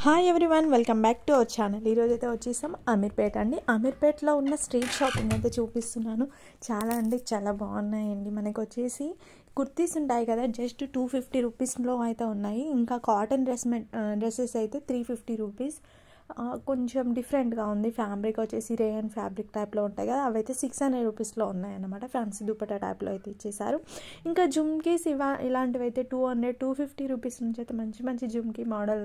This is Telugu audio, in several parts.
Hi everyone, welcome back to our channel. ఈరోజు అయితే వచ్చేసాం అమీర్పేట అండి. అమీర్పేటలో ఉన్న స్ట్రీట్ షాపింగ్ అయితే చూపిస్తున్నాను. చాలా బాగున్నాయండి. మనకు వచ్చేసి కుర్తీస్ ఉంటాయి కదా, జస్ట్ 250 రూపీస్లో అయితే ఉన్నాయి. ఇంకా కాటన్ డ్రెస్సెస్ అయితే 350 రూపీస్. కొంచెం డిఫరెంట్గా ఉంది. ఫ్యాబ్రిక్ వచ్చేసి రేయన్ ఫ్యాబ్రిక్ టైప్లో ఉంటాయి కదా, అవైతే 600 రూపీస్లో ఉన్నాయన్నమాట. ఫ్యాన్సీ దుపట్టా టైప్లో అయితే ఇచ్చేసారు. ఇంకా జుమ్కీస్ ఇలాంటివి అయితే 250 రూపీస్ నుంచి అయితే మంచి జుమ్కీ మోడల్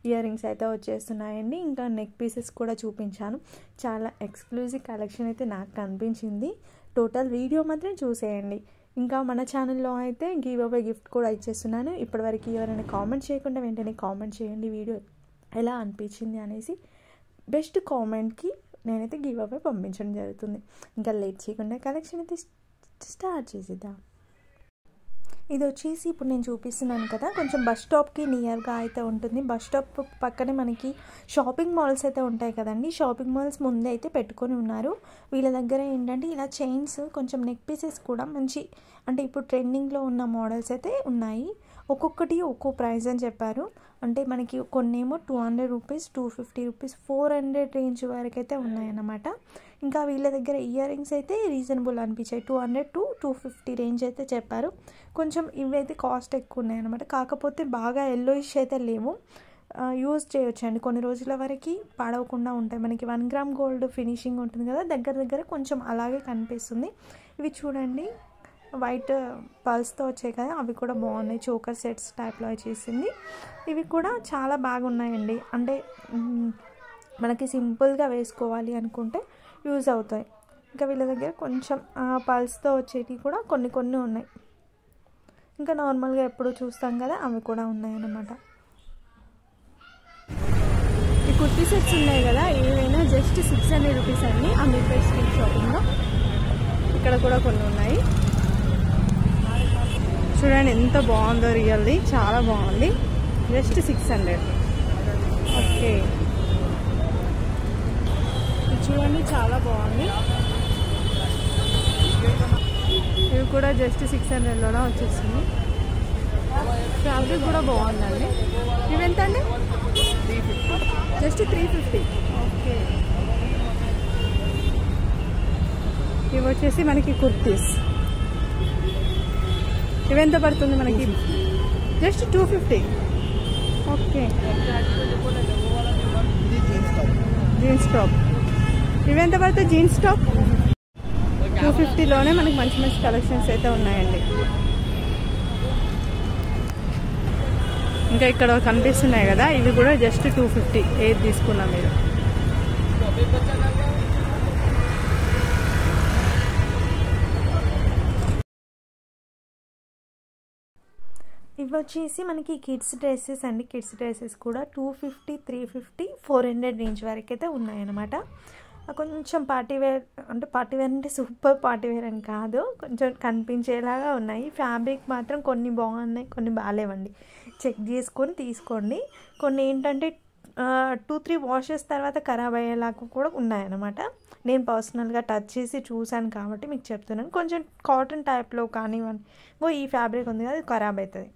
ఇయర్ రింగ్స్ అయితే వచ్చేస్తున్నాయండి. ఇంకా నెక్ పీసెస్ కూడా చూపించాను. చాలా ఎక్స్క్లూజివ్ కలెక్షన్ అయితే నాకు కనిపించింది. టోటల్ వీడియో మాత్రం చూసేయండి. ఇంకా మన ఛానల్లో అయితే గివ్ అవే గిఫ్ట్ కూడా ఇచ్చేస్తున్నాను. ఇప్పటివరకు ఎవరైనా కామెంట్ చేయకుండా వెంటనే కామెంట్ చేయండి వీడియో ఎలా అనిపించింది అనేసి. బెస్ట్ కామెంట్కి నేనైతే గివ్ అవే పంపించడం జరుగుతుంది. ఇంకా లేట్ చేయకుండా కలెక్షన్ అయితే స్టార్ట్ చేసేద్దాం. ఇది వచ్చేసి ఇప్పుడు నేను చూపిస్తున్నాను కదా, కొంచెం బస్ స్టాప్కి నియర్గా అయితే ఉంటుంది. బస్ స్టాప్ పక్కనే మనకి షాపింగ్ మాల్స్ అయితే ఉంటాయి కదండి. షాపింగ్ మాల్స్ ముందే అయితే పెట్టుకొని ఉన్నారు. వీళ్ళ దగ్గర ఏంటంటే ఇలా చైన్స్, కొంచెం నెక్ పీసెస్ కూడా మంచి అంటే ఇప్పుడు ట్రెండింగ్లో ఉన్న మోడల్స్ అయితే ఉన్నాయి. ఒక్కొక్కటి ఒక్కో ప్రైస్ అని చెప్పారు. అంటే మనకి కొన్నేమో 200 రూపీస్, 250 రూపీస్, 400 రేంజ్ వరకు అయితే ఉన్నాయన్నమాట. ఇంకా వీళ్ళ దగ్గర ఇయర్ రింగ్స్ అయితే రీజనబుల్ అనిపించాయి. 200 to 250 రేంజ్ అయితే చెప్పారు. కొంచెం ఇవైతే కాస్ట్ ఎక్కువ ఉన్నాయన్నమాట. కాకపోతే బాగా ఎల్లోయిష్ అయితే లేవు. యూజ్ చేయొచ్చండి, కొన్ని రోజుల వరకు పాడవకుండా ఉంటాయి. మనకి 1 గ్రామ్ గోల్డ్ ఫినిషింగ్ ఉంటుంది కదా, దగ్గర కొంచెం అలాగే కనిపిస్తుంది. ఇవి చూడండి, వైట్ పల్స్తో వచ్చాయి కదా, అవి కూడా బాగున్నాయి. చోకర్ సెట్స్ టైప్లో చేసింది. ఇవి కూడా చాలా బాగున్నాయండి. అంటే మనకి సింపుల్గా వేసుకోవాలి అనుకుంటే యూజ్ అవుతాయి. ఇంకా వీళ్ళ దగ్గర కొంచెం పల్స్తో వచ్చేటివి కూడా కొన్ని ఉన్నాయి. ఇంకా నార్మల్గా ఎప్పుడు చూస్తాం కదా, అవి కూడా ఉన్నాయన్నమాట. ఈ కుర్తీ సెట్స్ ఉన్నాయి కదా, ఏవైనా జస్ట్ 600 రూపీస్ అండి అమీర్పేట్ స్ట్రీట్ షాపింగ్లో. ఇక్కడ కూడా కొన్ని ఉన్నాయి. చూడండి ఎంత బాగుందో, రియల్లీ చాలా బాగుంది. జస్ట్ 600. ఓకే, ఇది చూడండి చాలా బాగుంది. ఇవి కూడా జస్ట్ 600లోనే వచ్చేసింది. ఫ్యాబ్రిక్ కూడా బాగుందండి. ఇవి ఎంత అండి? జస్ట్ 350. ఓకే, ఇవి వచ్చేసి మనకి కుర్తీస్. ఇవెంత పడుతుంది మనకి? జస్ట్ 250. ఓకే, జీన్స్ టాప్ ఇవెంత పడుతుంది? జీన్స్ టాప్ 250లోనే మనకి మంచి కలెక్షన్స్ అయితే ఉన్నాయండి. ఇంకా ఇక్కడ కనిపిస్తున్నాయి కదా, ఇవి కూడా జస్ట్ 250. ఏది తీసుకున్నా మీరు. ఇవి వచ్చేసి మనకి కిడ్స్ డ్రెస్సెస్ అండి. కిడ్స్ డ్రెస్సెస్ కూడా 250, 350, 400 రేంజ్ వరకు అయితే ఉన్నాయన్నమాట. కొంచెం పార్టీవేర్ అంటే సూపర్ పార్టీవేర్ అని కాదు, కొంచెం కనిపించేలాగా ఉన్నాయి. ఫ్యాబ్రిక్ మాత్రం కొన్ని బాగున్నాయి, కొన్ని బాగాలేవండి. చెక్ చేసుకొని తీసుకోండి. కొన్ని ఏంటంటే 2-3 వాషెస్ తర్వాత ఖరాబ్ అయ్యేలాగా కూడా ఉన్నాయన్నమాట. నేను పర్సనల్గా టచ్ చేసి చూశాను కాబట్టి మీకు చెప్తున్నాను. కొంచెం కాటన్ టైప్లో కానివ్వండి, ఈ ఫ్యాబ్రిక్ ఉంది కదా, అది ఖరాబ్ అవుతుంది.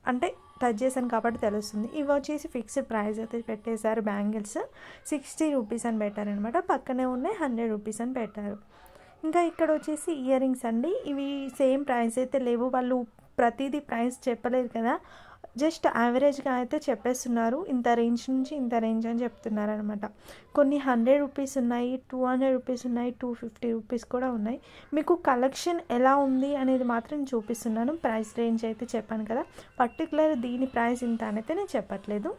అంటే టచ్ చేశాను కాబట్టి తెలుస్తుంది. ఇవి వచ్చేసి ఫిక్స్డ్ ప్రైస్ అయితే పెట్టేశారు. బ్యాంగిల్స్ 60 రూపీస్ అని పెట్టారనమాట. పక్కనే ఉన్నాయి 100 రూపీస్ అని పెట్టారు. ఇంకా ఇక్కడ వచ్చేసి ఇయర్ రింగ్స్ అండి. ఇవి సేమ్ ప్రైస్ అయితే లేవు. వాళ్ళు ప్రతిదీ ప్రైస్ చెప్పలేరు కదా, జస్ట్ యావరేజ్గా అయితే చెప్పేస్తున్నారు. ఇంత రేంజ్ నుంచి ఇంత రేంజ్ అని చెప్తున్నారు అనమాట. కొన్ని 100 రూపీస్ ఉన్నాయి, 200 రూపీస్ ఉన్నాయి, 250 రూపీస్ కూడా ఉన్నాయి. మీకు కలెక్షన్ ఎలా ఉంది అనేది మాత్రం చూపిస్తున్నాను. ప్రైస్ రేంజ్ అయితే చెప్పాను కదా, పర్టికులర్ దీని ప్రైస్ ఇంత అనేది నేను చెప్పట్లేదు.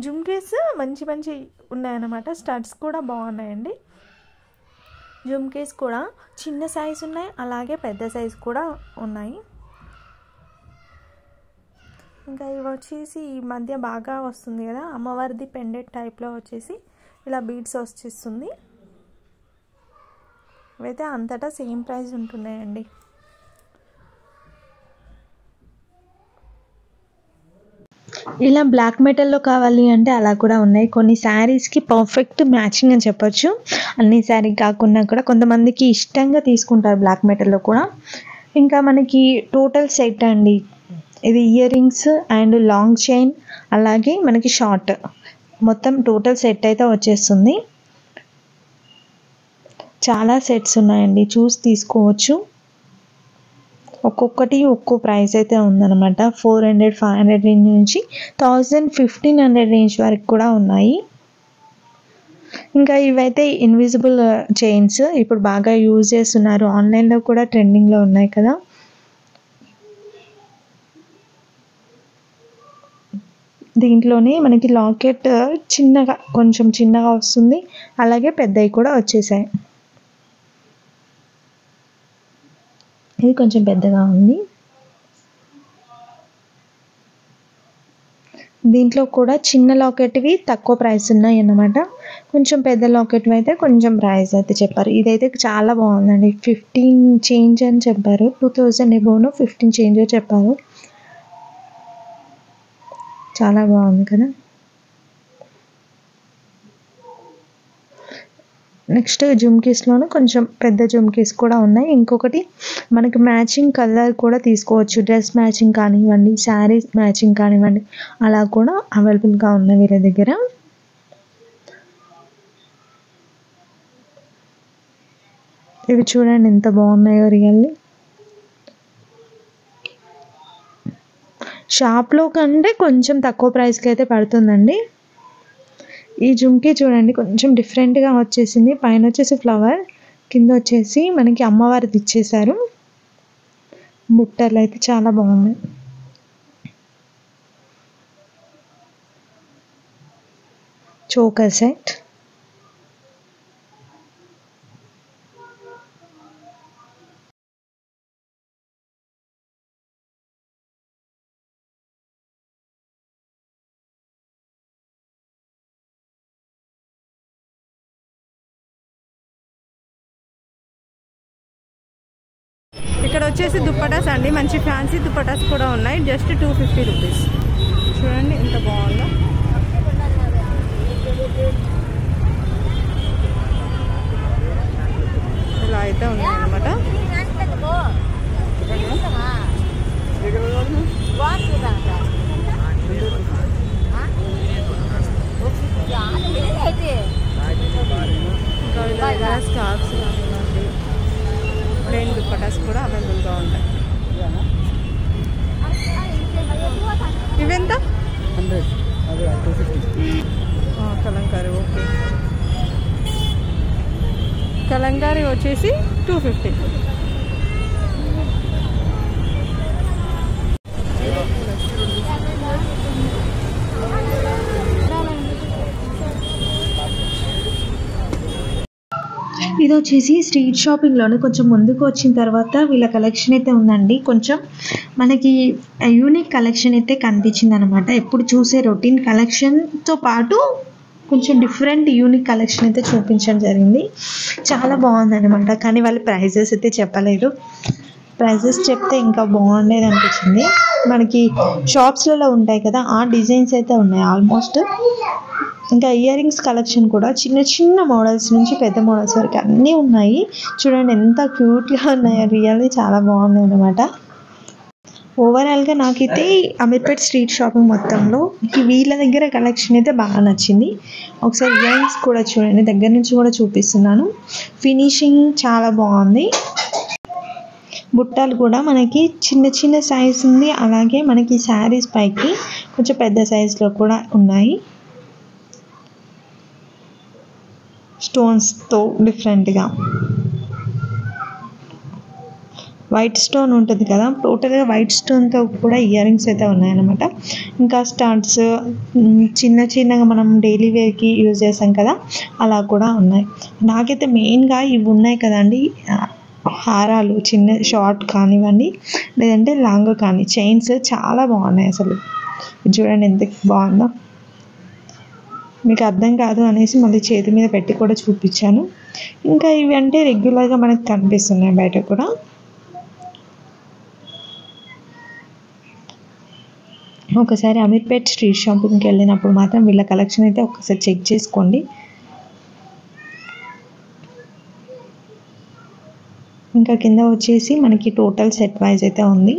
జుమ్కీస్ మంచి ఉన్నాయన్నమాట. స్టడ్స్ కూడా బాగున్నాయండి. జుమ్కీస్ కూడా చిన్న సైజు ఉన్నాయి, అలాగే పెద్ద సైజు కూడా ఉన్నాయి. ఇంకా ఇవి వచ్చేసి ఈ మధ్య బాగా వస్తుంది కదా, అమ్మవారిది పెండెంట్ టైప్లో వచ్చేసి ఇలా బీడ్స్ వచ్చేస్తుంది. ఇవైతే అంతటా సేమ్ ప్రైస్ ఉంటున్నాయండి. ఇలా బ్లాక్ మెటల్లో కావాలి అంటే అలా కూడా ఉన్నాయి. కొన్ని శారీస్కి పర్ఫెక్ట్ మ్యాచింగ్ అని చెప్పొచ్చు. అన్ని శారీ కాకుండా కూడా కొంతమందికి ఇష్టంగా తీసుకుంటారు బ్లాక్ మెటల్లో కూడా. ఇంకా మనకి టోటల్ సెట్ అండి ఇది. Ear rings and long chain, అలాగే మనకి షార్ట్ మొత్తం టోటల్ సెట్ అయితే వచ్చేస్తుంది. చాలా సెట్స్ ఉన్నాయండి, చూసి తీసుకోవచ్చు. ఒక్కొక్కటి ఒక్కో ప్రైస్ అయితే ఉందన్నమాట. 400, 500 రేంజ్ నుంచి 1000, 1500 రేంజ్ వరకు కూడా ఉన్నాయి. ఇంకా ఇవైతే ఇన్విజిబుల్ చైన్స్ ఇప్పుడు బాగా యూజ్ చేస్తున్నారు, ఆన్లైన్లో కూడా ట్రెండింగ్లో ఉన్నాయి కదా. దీంట్లోనే మనకి లాకెట్ చిన్నగా, కొంచెం చిన్నగా వస్తుంది, అలాగే పెద్దవి కూడా వచ్చేసాయి. ఇది కొంచెం పెద్దగా ఉంది. దీంట్లో కూడా చిన్న లాకెట్వి తక్కువ ప్రైస్ ఉన్నాయి అన్నమాట. కొంచెం పెద్ద లాకెట్వి అయితే కొంచెం ప్రైస్ అయితే చెప్పారు. ఇదైతే చాలా బాగుందండి, 15 చేంజ్ అని చెప్పారు. 2000 ఎబోవ్ను 15 చేంజ్ చెప్పారు. చాలా బాగుంది కదా. నెక్స్ట్ జుమ్కీస్లోనే కొంచెం పెద్ద జుమ్కీస్ కూడా ఉన్నాయి. ఇంకొకటి మనకి మ్యాచింగ్ కలర్ కూడా తీసుకోవచ్చు, డ్రెస్ మ్యాచింగ్ కానివ్వండి, శారీ మ్యాచింగ్ కానివ్వండి, అలా కూడా అవైలబుల్గా ఉన్నాయి వీళ్ళ దగ్గర. ఇవి చూడండి ఎంత బాగున్నాయో, రియల్లీ షాప్లో కంటే కొంచెం తక్కువ ప్రైస్కి అయితే పడుతుందండి. ఈ జుమ్కీ చూడండి కొంచెం డిఫరెంట్గా వచ్చేసింది. పైన వచ్చేసి ఫ్లవర్, కింద వచ్చేసి మనకి అమ్మవారిది ఇచ్చేసారు. బుట్టలు అయితే చాలా బాగున్నాయి. చోకర్ సెట్, ఇక్కడ వచ్చేసి దుప్పటాస్ అండి, మంచి ఫ్యాన్సీ దుప్పటాస్ కూడా ఉన్నాయి. Just 250 rupees. చూడండి ఎంత బాగుందో. ఇలా అయితే ఉన్నాయి అన్నమాట. స్కార్ఫ్స్ కానివ్వండి, ప్లెయిన్ దుప్పటాస్ కూడా అవైలబుల్గా ఉంటాయి. ఇవెంత? కలంకారీ. ఓకే, కలంకారీ వచ్చేసి 250. ఇది వచ్చేసి స్ట్రీట్ షాపింగ్లోనే కొంచెం ముందుకు వచ్చిన తర్వాత వీళ్ళ కలెక్షన్ అయితే ఉందండి. కొంచెం మనకి యూనిక్ కలెక్షన్ అయితే కనిపించింది అనమాట. ఎప్పుడు చూసే రొటీన్ కలెక్షన్తో పాటు కొంచెం డిఫరెంట్ యూనిక్ కలెక్షన్ అయితే చూపించడం జరిగింది. చాలా బాగుంది అనమాట. కానీ వాళ్ళు ప్రైజెస్ అయితే చెప్పలేదు. ప్రైజెస్ చెప్తే ఇంకా బాగుండేది అనిపించింది. మనకి షాప్స్లలో ఉంటాయి కదా, ఆ డిజైన్స్ అయితే ఉన్నాయి ఆల్మోస్ట్. ఇంకా ఇయర్ రింగ్స్ కలెక్షన్ కూడా చిన్న చిన్న మోడల్స్ నుంచి పెద్ద మోడల్స్ వరకు అన్నీ ఉన్నాయి. చూడండి ఎంత క్యూట్గా ఉన్నాయో, రియల్లీ చాలా బాగున్నాయి అనమాట. ఓవరాల్గా నాకైతే అమీర్పేట్ స్ట్రీట్ షాపింగ్ మొత్తంలో వీళ్ళ దగ్గర కలెక్షన్ అయితే బాగా నచ్చింది. ఒకసారి ఇయర్ రింగ్స్ కూడా చూడండి, దగ్గర నుంచి కూడా చూపిస్తున్నాను. ఫినిషింగ్ చాలా బాగుంది. బుట్టలు కూడా మనకి చిన్న చిన్న సైజ్ ఉంది, అలాగే మనకి శారీస్ పైకి కొంచెం పెద్ద సైజులో కూడా ఉన్నాయి. స్టోన్స్తో డిఫరెంట్గా వైట్ స్టోన్ ఉంటుంది కదా, టోటల్గా వైట్ స్టోన్తో కూడా ఇయర్ రింగ్స్ అయితే ఉన్నాయన్నమాట. ఇంకా స్టార్ట్స్ చిన్న చిన్నగా మనం డైలీ వేర్కి యూజ్ చేస్తాం కదా, అలా కూడా ఉన్నాయి. నాకైతే మెయిన్గా ఇవి ఉన్నాయి కదండి, హారాలు చిన్న షార్ట్ కానివ్వండి లేదంటే లాంగ్ కానీ, చైన్స్ చాలా బాగున్నాయి అసలు. చూడండి ఎంత బాగుందో. మీకు అర్థం కాదు అనేసి మళ్ళీ చేతి మీద పెట్టి కూడా చూపించాను. ఇంకా ఇవి అంటే రెగ్యులర్గా మనకు కనిపిస్తున్నాయి బయట కూడా. ఒకసారి అమీర్పేట్ స్ట్రీట్ షాపింగ్కి వెళ్ళినప్పుడు మాత్రం వీళ్ళ కలెక్షన్ అయితే ఒకసారి చెక్ చేసుకోండి. ఇంకా కింద వచ్చేసి మనకి టోటల్ సెట్ వైజ్ అయితే ఉంది.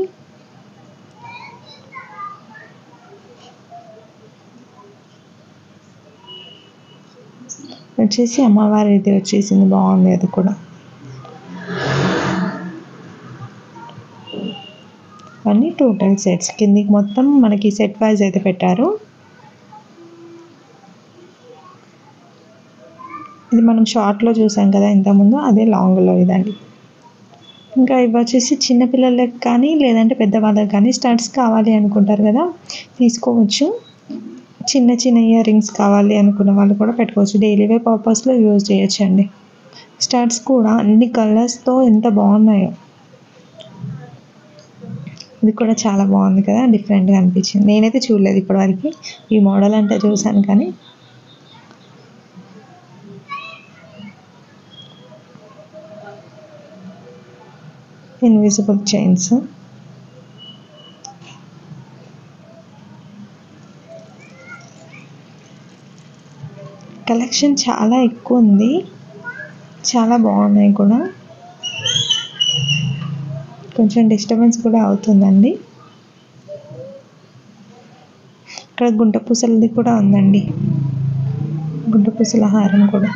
వచ్చేసి అమ్మవారిది వచ్చేసింది, బాగుంది అది కూడా. అన్నీ టోటల్ సెట్స్ కిందికి మొత్తం మనకి సెట్ వైజ్ అయితే పెట్టారు. ఇది మనం షార్ట్లో చూసాం కదా ఇంతకుముందు, అదే లాంగ్లో ఇదండి. ఇంకా ఇవి వచ్చేసి చిన్నపిల్లలకి కానీ లేదంటే పెద్దవాళ్ళకి కానీ స్టడ్స్ కావాలి అనుకుంటారు కదా, తీసుకోవచ్చు. చిన్న చిన్న ఇయర్ రింగ్స్ కావాలి అనుకున్న వాళ్ళు కూడా పెట్టుకోవచ్చు. డైలీ వేర్ పర్పస్లో యూజ్ చేయొచ్చు అండి. స్టడ్స్ కూడా అన్ని కలర్స్తో ఎంత బాగున్నాయో. ఇది కూడా చాలా బాగుంది కదా, డిఫరెంట్గా అనిపించింది. నేనైతే చూడలేదు ఇప్పటివరకు, ఈ మోడల్ అంటే చూసాను కానీ. ఇన్విజిబుల్ చైన్స్, కలెక్షన్ చాలా ఎక్కువ ఉంది, చాలా బాగున్నాయి కూడా. కొంచెం డిస్టర్బెన్స్ కూడా అవుతుందండి. ఇక్కడ గుంట పూసలది కూడా ఉందండి, గుంట పూసల హారం కూడా.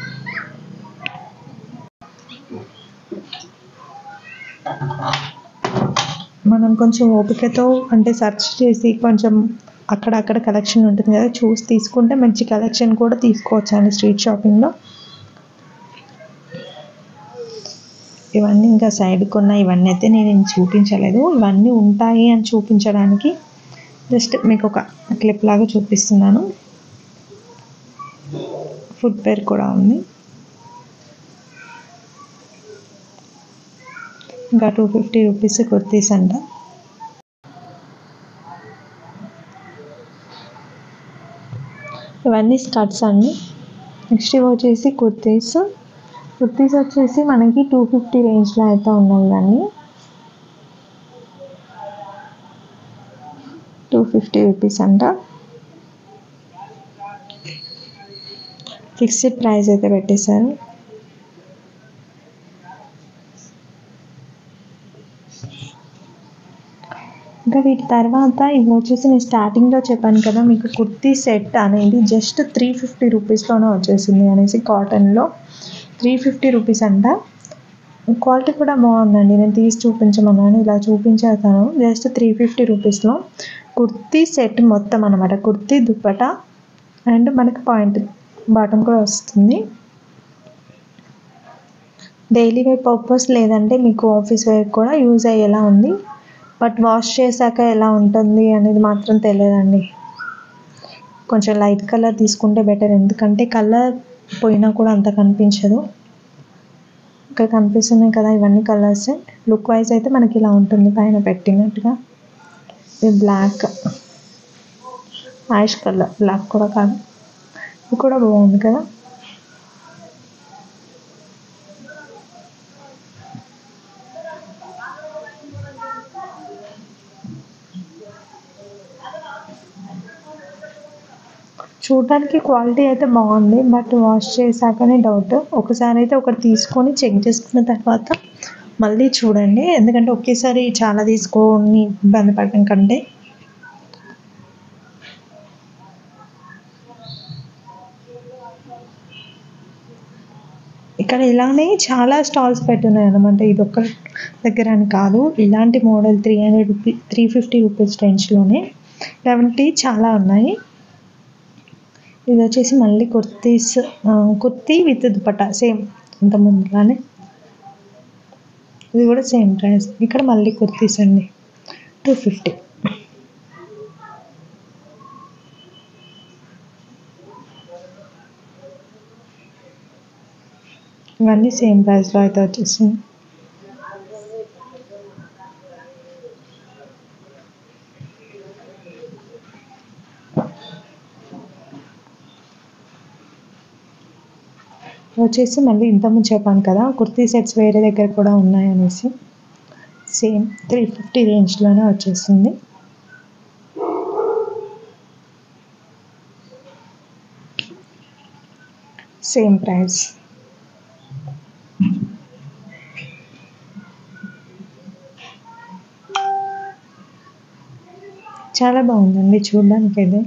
మనం కొంచెం ఓపికతో అంటే సెర్చ్ చేసి కొంచెం అక్కడక్కడ కలెక్షన్ ఉంటుంది కదా, చూసి తీసుకుంటే మంచి కలెక్షన్ కూడా తీసుకోవచ్చు అండి స్ట్రీట్ షాపింగ్లో. ఇవన్నీ ఇంకా సైడ్కి ఉన్నాయి, ఇవన్నీ అయితే నేను చూపించలేదు. ఇవన్నీ ఉంటాయి అని చూపించడానికి జస్ట్ మీకు ఒక క్లిప్ లాగా చూపిస్తున్నాను. ఫుట్వేర్ కూడా ఉంది. ఇంకా 250 రూపీస్ కుర్తీస్ అంట. ఇవన్నీ స్కర్ట్స్ అండి. నెక్స్ట్ ఇవి వచ్చేసి కుర్తీస్ వచ్చేసి మనకి 250 రేంజ్లో అయితే ఉన్నాయి. ఇవన్నీ 250 రూపీస్ అంట. ఫిక్స్డ్ ప్రైస్ అయితే పెట్టేశారు. ఇంకా వీటి తర్వాత ఇవి వచ్చేసి నేను స్టార్టింగ్లో చెప్పాను కదా మీకు, కుర్తీ సెట్ అనేది జస్ట్ 350 రూపీస్లోనే వచ్చేసింది అనేసి. కాటన్లో 350 రూపీస్ అంట. క్వాలిటీ కూడా బాగుందండి. నేను తీసి చూపించమన్నాను, ఇలా చూపించాను. జస్ట్ 350 రూపీస్లో కుర్తీ సెట్ మొత్తం అనమాట. కుర్తీ దుప్పటా అండ్ మనకి పాయింట్ బాటమ్ కూడా వస్తుంది. డైలీ వేర్ పర్పస్ లేదంటే మీకు ఆఫీస్ వేర్ కూడా యూజ్ అయ్యేలా ఉంది. బట్ వాష్ చేశాక ఎలా ఉంటుంది అనేది మాత్రం తెలియదండి. కొంచెం లైట్ కలర్ తీసుకుంటే బెటర్, ఎందుకంటే కలర్ పోయినా కూడా అంత కనిపించదు. ఇక్కడ కనిపిస్తున్నాయి కదా ఇవన్నీ కలర్స్. లుక్ వైజ్ అయితే మనకి ఇలా ఉంటుంది పైన పెట్టినట్టుగా. ఇది బ్లాక్, యాష్ కలర్, బ్లాక్ కూడా కాదు. ఇది కూడా బాగుంది కదా. చూడడానికి క్వాలిటీ అయితే బాగుంది, బట్ వాష్ చేశాకనే డౌట్. ఒకసారి అయితే ఒకటి తీసుకొని చెక్ చేసుకున్న తర్వాత మళ్ళీ చూడండి, ఎందుకంటే ఒకేసారి చాలా తీసుకొని ఇబ్బంది పడడం కంటే. ఇక్కడ ఇలానే చాలా స్టాల్స్ పెట్టున్నాయి అనమాట. ఇది ఒక్క దగ్గర అని కాదు, ఇలాంటి మోడల్ 350 రూపీస్ రేంజ్లోనే ఇలాంటివి చాలా ఉన్నాయి. ఇది వచ్చేసి మళ్ళీ కుర్తీస్, కుర్తీ విత్ దుపట్టా సేమ్ అంత ముందులానే. ఇది కూడా సేమ్ ప్రైస్. ఇక్కడ మళ్ళీ కుర్తీస్ అండి 250. ఇవన్నీ సేమ్ ప్రైస్లో అయితే వచ్చేసింది. వచ్చేసి మళ్ళీ ఇంతకుముందు చెప్పాను కదా కుర్తీ సెట్స్ వేరే దగ్గర కూడా ఉన్నాయనేసి. సేమ్ 350 రేంజ్లోనే వచ్చేసింది. Same price. చాలా బాగుందండి చూడడానికి అయితే.